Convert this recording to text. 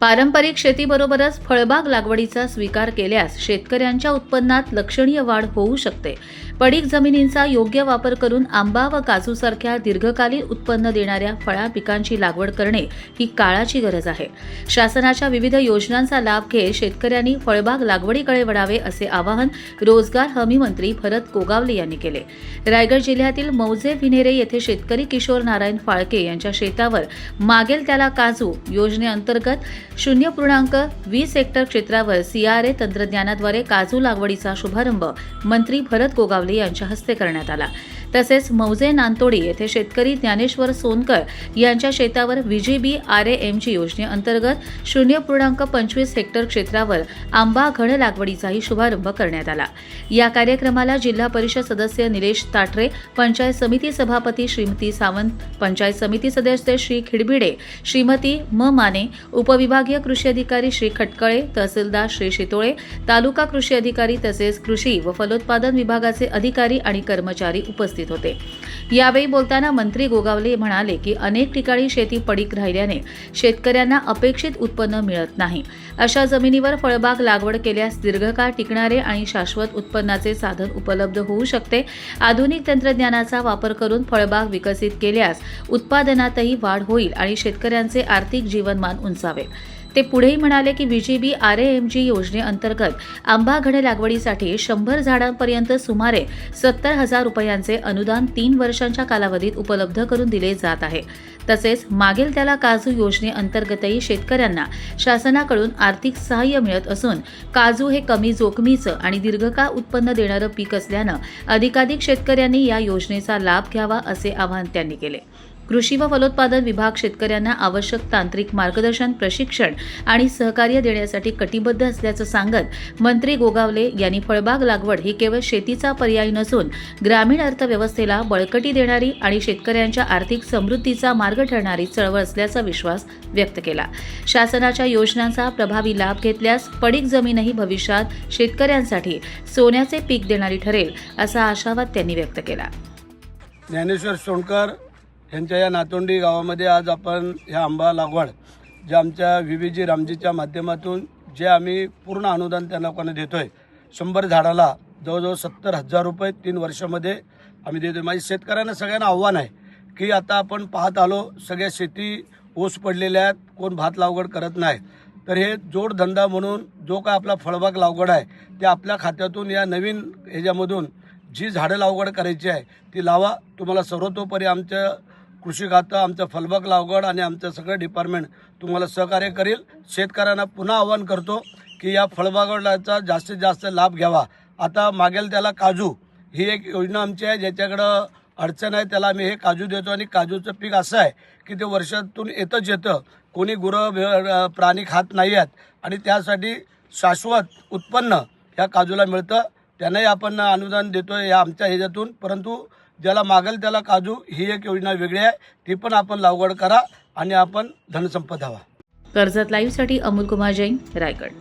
पारंपरिक शेतीबरोबरच फळबाग लागवडीचा स्वीकार केल्यास शेतकऱ्यांच्या उत्पन्नात लक्षणीय वाढ होऊ शकते। पडीक जमिनींचा योग्य वापर करून आंबा व काजूसारख्या दीर्घकालीन उत्पन्न देणाऱ्या फळा पिकांची लागवड करणे ही काळाची गरज आहे। शासनाच्या विविध योजनांचा लाभ घेत शेतकऱ्यांनी फळबाग लागवडीकडे वळावे असे आवाहन रोजगार हमी मंत्री भरत गोगावले यांनी केले। रायगड जिल्ह्यातील मौजे विनेरे येथे शेतकरी किशोर नारायण फाळके यांच्या शेतावर मागेल त्याला काजू योजनेअंतर्गत 0.20 हेक्टर क्षेत्रावर CRA तंत्रज्ञानाद्वारे काजू लागवडीचा शुभारंभ मंत्री भरत गोगावले यांच्या हस्ते करण्यात आला। तसेच मौजे नांतोडी येथे शेतकरी ज्ञानेश्वर सोनकर यांच्या शेतावर VGB RAMG योजनेअंतर्गत 0.25 हेक्टर क्षेत्रावर आंबा घड लागवडीचाही शुभारंभ करण्यात आला। या कार्यक्रमाला जिल्हा परिषद सदस्य निलेश ताठरे, पंचायत समिती सभापती श्रीमती सावंत, पंचायत समिती सदस्य श्री खिडबिडे, श्रीमती म माने, उपविभागीय कृषी अधिकारी श्री खटकळे, तहसीलदार श्री शितोळे, तालुका कृषी अधिकारी तसेच कृषी व फलोत्पादन विभागाचे अधिकारी आणि कर्मचारी उपस्थित होते। यावेळी बोलताना मंत्री गोगावले म्हणाले की अनेक ठिकाणी शेती पडीक राहिल्याने शेतकऱ्यांना अपेक्षित उत्पन्न मिळत नाही। अशा जमिनीवर फळबाग लागवड केल्यास दीर्घकाळ टिकणारे आणि शाश्वत उत्पन्नाचे साधन उपलब्ध होऊ शकते। आधुनिक तंत्रज्ञानाचा वापर करून फळबाग विकसित केल्यास उत्पादनातही वाढ होईल आणि शेतकऱ्यांचे आर्थिक जीवनमान उंचावेल। ते पुढेही म्हणाले की VGB RAMG योजनेअंतर्गत आंबा घड लागवडीसाठी 100 झाडांपर्यंत सुमारे 70,000 रुपयांचे अनुदान 3 वर्षांच्या कालावधीत उपलब्ध करून दिले जात आहे। तसेच मागेल त्याला काजू योजनेअंतर्गतही शेतकऱ्यांना शासनाकडून आर्थिक सहाय्य मिळत असून काजू हे कमी जोखमीचं आणि दीर्घकाळ उत्पन्न देणारं पीक असल्यानं अधिकाधिक शेतकऱ्यांनी या योजनेचा लाभ घ्यावा असे आवाहन त्यांनी केले। कृषी व फलोत्पादन विभाग शेतकऱ्यांना आवश्यक तांत्रिक मार्गदर्शन, प्रशिक्षण आणि सहकार्य देण्यासाठी कटिबद्ध असल्याचं सांगत मंत्री गोगावले यांनी फळबाग लागवड ही केवळ शेतीचा पर्याय नसून ग्रामीण अर्थव्यवस्थेला बळकटी देणारी आणि शेतकऱ्यांच्या आर्थिक समृद्धीचा मार्ग ठरणारी चळवळ असल्याचा विश्वास व्यक्त केला। शासनाच्या योजनांचा प्रभावी लाभ घेतल्यास पडीक जमीनही भविष्यात शेतकऱ्यांसाठी सोन्याचे पीक देणारी ठरेल असा आशावाद त्यांनी व्यक्त केला। ज्ञानेश्वर सोनकर यांच्या या नातोंडी गावामध्ये आज आपण ह्या आंबा लागवड जे आमच्या VBG रामजीच्या माध्यमातून जे आम्ही पूर्ण अनुदान त्या लोकांना देतोय, 100 झाडाला जवळजवळ 70,000 रुपये 3 वर्षामध्ये आम्ही देतोय। माझ्या शेतकऱ्यांना सगळ्यांना आव्हान आहे की आता आपण पाहत आलो सगळ्या शेती ओस पडलेल्या आहेत, कोण भात लागवड करत नाही, तर हे जोडधंदा म्हणून जो काय आपला फळबाग लागवड आहे ते आपल्या खात्यातून या नवीन ह्याच्यामधून जी झाडं लागवड करायची आहे ती लावा। तुम्हाला सर्वतोपरी आमच्या कृषी खातं, आमचं फळबाग लागवड आणि आमचं सगळं डिपार्टमेंट तुम्हाला सहकार्य करेल। शेतकऱ्यांना पुन्हा आवाहन करतो की या फळबागवडाचा जास्तीत जास्त लाभ घ्यावा। आता मागेल त्याला काजू ही एक योजना आमची आहे, ज्याच्याकडं अडचण आहे त्याला आम्ही हे काजू देतो आणि काजूचं पीक असं आहे की ते वर्षातून येतं, कोणी गुरं प्राणी खात नाही आहेत आणि त्यासाठी शाश्वत उत्पन्न या काजूला मिळतं। त्यांनाही आपण अनुदान देतो या आमच्या ह्याच्यातून, परंतु ज्याला मागेल त्याला काजू ही एक योजना वेगळी आहे, ती पण आपण लागवड करा आणि आपण धनसंपदा व्हा। कर्जत लाईव्हसाठी अमोल कुमार जैन, रायगड।